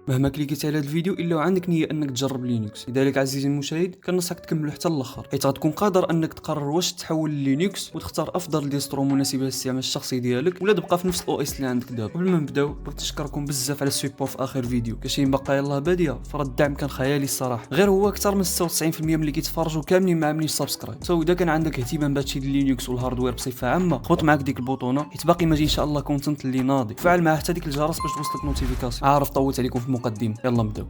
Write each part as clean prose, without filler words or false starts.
مهما كليكيت على هذا الفيديو الا وعندك نيه انك تجرب لينكس. لذلك عزيزي المشاهد كنصحك تكملوا حتى الاخر، حيت غتكون قادر انك تقرر واش تحول للينكس وتختار افضل ديسترو مناسبه للاستعمال الشخصي ديالك، ولا تبقى في نفس الاو اس اللي عندك دابا. قبل ما نبداو بغيت نشكركم بزاف على السيبور في اخر فيديو، كاينين بقايا الله باديه، فرد الدعم كان خيالي الصراحه. غير هو اكثر من 96% من اللي كيتفرجوا كاملين ما عاملينش سبسكرايب. اذا كان عندك اهتمام بهادشي ديال لينكس والهاردوير بصفه عامه، خبط معاك ديك البوطونه حيت باقي ما جي ان شاء الله كونتنت اللي ناضي. فعل معاه حتى ديك الجرس باش توصلك نوتيفيكاسيون. عارف طولت عليكم في المقدمه، يلا نبداو.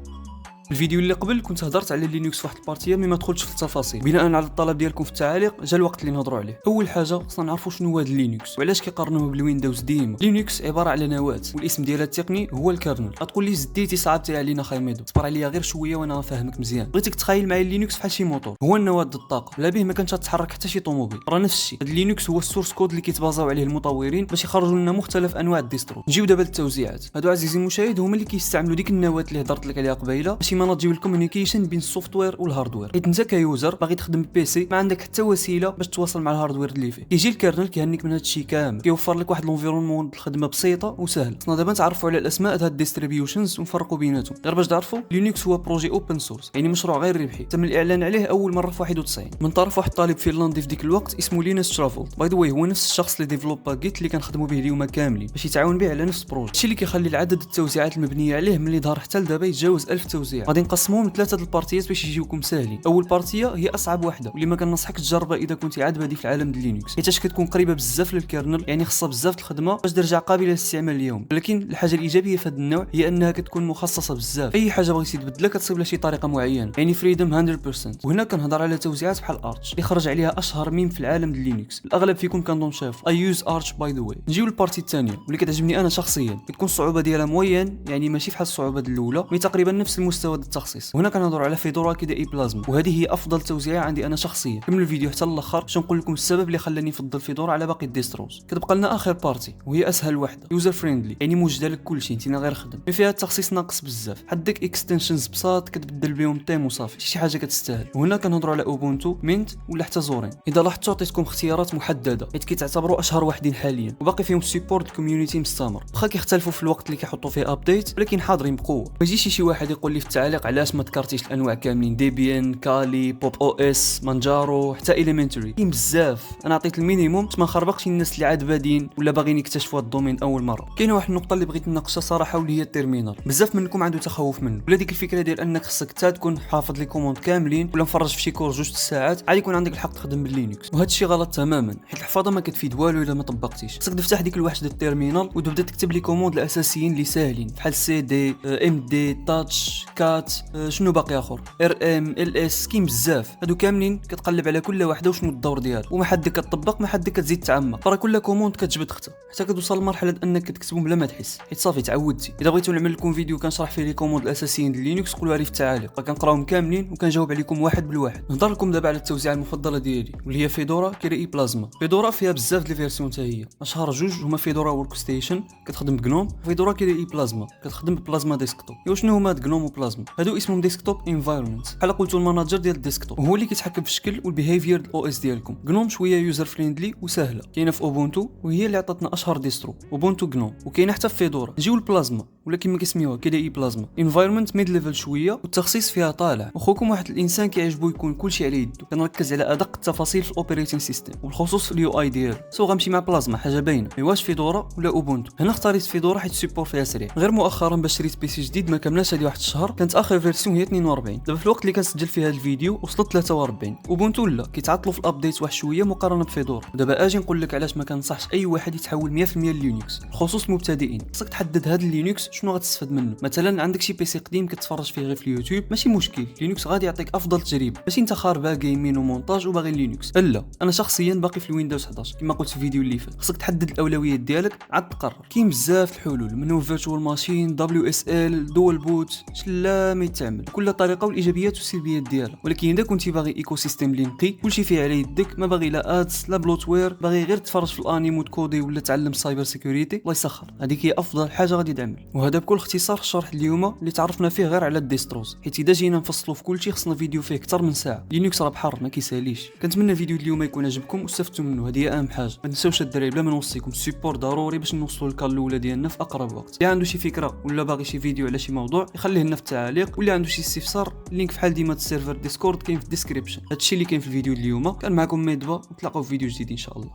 الفيديو اللي قبل كنت هضرت على لينكس في واحد البارتيه مي ما دخلتش في التفاصيل. بناء على الطلب ديالكم في التعاليق جا الوقت اللي نهضروا عليه. اول حاجه خصنا نعرفوا شنو هو لينكس وعلاش كيقارنوه بالويندوز. ديما لينكس عباره على نواه والاسم ديالها التقني هو الكيرنل. غتقول لي زديتي صعبتي علينا خايميدو، صبر عليا غير شويه وانا نفهمك مزيان. بغيتك تخيل معايا لينكس بحال شي موتور، هو النواه د الطاقه، بلا به ما كانش تتحرك حتى شي طوموبيل. راه نفس الشيء، هاد لينكس هو السورس كود اللي كيتبازاو عليه المطورين باش يخرجوا لنا مختلف انواع الديسترو. نجيو دابا للتوزيعات. هادو عزيزي المشاهد هما اللي كيستعملوا ديك النواه اللي هضرت لك عليها قبيله باش يماناجيو الكومونيكيشن بين السوفتوير والهاردوير. حيت انت كيوزر باغي تخدم بيسي ما عندك حتى وسيله باش تواصل مع الهاردوير اللي فيه. كيجي الكيرنل كيهنيك من هادشي كامل، كيوفر لك واحد لونفيرونمون الخدمه بسيطه وسهله. خصنا دابا نتعرفوا على الاسماء هاد الديستريبيوشنز ونفرقوا بيناتهم. غير باش تعرفوا لينكس هو بروجي اوبن سورس، يعني مشروع غير ربحي، تم الاعلان عليه اول مره في 91 من طرف واحد طالب فنلندي في ديك الوقت اسمه لينس ترافولد. باي ذا واي هو نفس الشخص اللي ديفلوبا جيت اللي كنخدموا به اليوم كاملين باش يتعاون به على نفس البروجي. الشيء اللي كيخلي العدد التوزيعات المبنيه عليه ملي ظهر حتى لدابا يتجاوز 1000 توزيع. غادي نقسموهم لثلاثه البارتيات باش يجيوكم ساهلين. اول بارتيه هي اصعب وحده واللي ما كنصحك تجربها اذا كنتي عاد بادي في العالم ديال لينكس، حيت كتكون قريبه بزاف للكيرنل، يعني خصها بزاف الخدمه باش ترجع قابله للاستعمال اليوم. ولكن الحاجه الايجابيه في هذا النوع هي انها كتكون مخصصه بزاف. اي حاجه بغيتي تبدلها كتصيب لها شي طريقه معينه، يعني فريدم 100%. وهنا كنهضر على توزيعات بحال ارتش اللي خرج عليها اشهر ميم في العالم ديال لينكس. الاغلب فيكم كنظن شاف اي يوز ارتش باي ذا واي. نجيو للبارتي الثانيه واللي كتعجبني انا شخصيا، كتكون الصعوبه ديالها موين، يعني ماشي بحال الصعوبه الاولى مي تقريبا نفس المستوى ديال التخصيص. وهنا كنهضر على فيدورا كيدا اي بلازما، وهذه هي افضل توزيعه عندي انا شخصيا. كملوا الفيديو حتى الاخر باش نقول لكم السبب اللي خلاني نفضل فيدورا على باقي الديستروز. كتبقى لنا اخر بارتي وهي اسهل وحده، يوزر فريندلي، يعني موجده لك كلشي انت غير خدم. مي فيها التخصيص ناقص بزاف، عندك اكستنشنز بساط كتبدل بهم تيم وصافي، شي حاجه كتستاهل. وهنا كنهضروا على اوبونتو، مينت ولا حتى زورين. اذا لاحظتوا عطيتكم اختيارات محدده حيت كيتعتبروا اشهر وحدين حاليا، وباقي فيهم سيبورت الكوميونيتي مستمر، واخا كيختلفوا في الوقت اللي كيحطوا فيه ابديت ولكن حاضرين بقوه. ما يجيش شي واحد يقول لي في التعاليق علاش ما ذكرتيش الانواع كاملين، ديبيان، كالي، بوب او اس، مانجارو، حتى اليمنتري. كاين بزاف، انا عطيت المينيموم باش ما نخربقش الناس اللي عاد بادين ولا باغيين يكتشفوا هذا الدومين اول مره. كاينه واحد النقطه اللي بغيت نناقشها صراحه واللي هي التيرمينال. بزاف منكم عنده تخوف منه، ولا ديك الفكره ديال انك خصك حتى تكون حافظ لي كوموند كاملين ولا مفرج في شي كور جوج ساعات عاد يكون عندك الحق تخدم باللينكس. وهذا الشيء غلط تماما، حيت الحفاظه ما كتفيد والو الا ما طبقتيش. خصك تفتح ديك الوحده التيرمينال وتبدا تكتب لي كوموند الاساسيين اللي ساهلين بحال سي دي، ام دي، تاتش، كات، شنو باقي اخر، ار ام، ال اس. كاين بزاف هادو كاملين كتقلب على كل واحده وشنو الدور ديالها، وما حدك كتطبق ما حدك كتزيد تعمق. راه كل كوموند كتجبد اختها حتى كتوصل لمرحله انك كتكتبهم بلا ما تحس، حيت صافي تعودتي. اذا بغيتو نعمل لكم فيديو كنشرح فيه لي كوموند الاساسيين ديال لينكس قولوا لي في التعاليق، كنقراهم كاملين وكنجاوب عليكم واحد بالواحد. نهضر لكم دابا على التوزيعه المفضله ديالي واللي هي فيدورا كيري بلازما. فيدورا فيها بزاف ديال الفيرسيون حتى هي، اشهر جوج هما فيدورا ورك ستيشن كتخدم بغنوم، وفيدورا كيري بلازما كتخدم ببلازما ديسكتوب. شنو هما غنوم وبلازما؟ هادو اسمهم ديسكتوب انفايرمنت، بحال قلتو الماناجر ديال الديسكتوب، وهو اللي كيتحكم في الشكل والبيهيفير ديال الاو اس ديالكم. غنوم شويه يوزر فريندلي وسهله، كاينه في اوبونتو وهي اللي عطاتنا اشهر ديسترو اوبونتو غنوم، وكاينه حتى في فيدورا. نجيو البلازما ولا كيما كيسميوها كي دي بلازما انفايرمنت ميد ليفل شويه، والتخصيص فيها طالع. وخوكم واحد الانسان كيعجبو يكون كلشي على يدو، كنركز على ادق التفاصيل في الاوبريتين سيستم وبالخصوص في اليو اي ديالو. غنمشي مع بلازما حاجه باينه، واش فيدورا ولا اوبونتو؟ هنا اختاريت فيدورا حيت السيبور فيها سريع. غير مؤخرا باش شريت بيسي جديد ما كملش هذه واحد الشهر، كانت اخر فيرسيون هي 42. دابا في الوقت اللي كنسجل فيه هذا الفيديو وصلت 43. اوبونتو لا كيتعطلوا في الابديت واحد شويه مقارنه بفيدورا. ودابا اجي نقول لك علاش ما كنصحش اي واحد يتحول 100% للينكس، بخصوص المبتدئين. خصك تحدد هذا اللينكس شنو غتستفاد منه. مثلا عندك شي بيسي قديم كتفرج فيه غير في اليوتيوب، ماشي مشكل، لينكس غادي يعطيك افضل تجربه. ماشي انت خاربه جيمين ومونتاج وباغي لينكس، لا انا شخصيا باقي في الويندوز 11 كما قلت في الفيديو اللي فات. خصك تحدد الاولويات ديالك عاد تقرر. كاين بزاف الحلول، منهم فيرتشوال ماشين، دبليو اس ال، دول بوت، شلال كامل يتعمل، كل طريقه والايجابيات والسلبيات ديالها. ولكن اذا كنتي باغي ايكو سيستيم اللي نقي كلشي فيه على يدك، ما باغي لا ادس لا بلوتوير، باغي غير تفرج في الانيم وتكودي ولا تعلم السايبر سيكوريتي، الله يسخر، هذيك هي افضل حاجه غادي تعمل. وهذا بكل اختصار الشرح اليوم اللي تعرفنا فيه غير على الديستروز، حيت اذا جينا نفصلوا في كلشي خصنا فيديو فيه اكثر من ساعه. لينكس راه بحر ما كيساليش. كنتمنى الفيديو اليوم يكون عجبكم واستفدتوا منه، هذه هي اهم حاجه. ما تنساوش الدراري بلا ما نوصيكم السيبور ضروري باش نوصلوا للكال الاولى ديالنا في اقرب وقت. اللي عنده شي فكره ولا باغي شي فيديو على شي موضوع يخليه لنا في التعاليق، واللي عنده شي استفسار اللينك فحال ديما السيرفر ديسكورد كاين في الديسكريبشن. هادشي اللي كاين في الفيديو اليوم. كان معكم ميدفا، نتلاقاو في فيديو جديد ان شاء الله.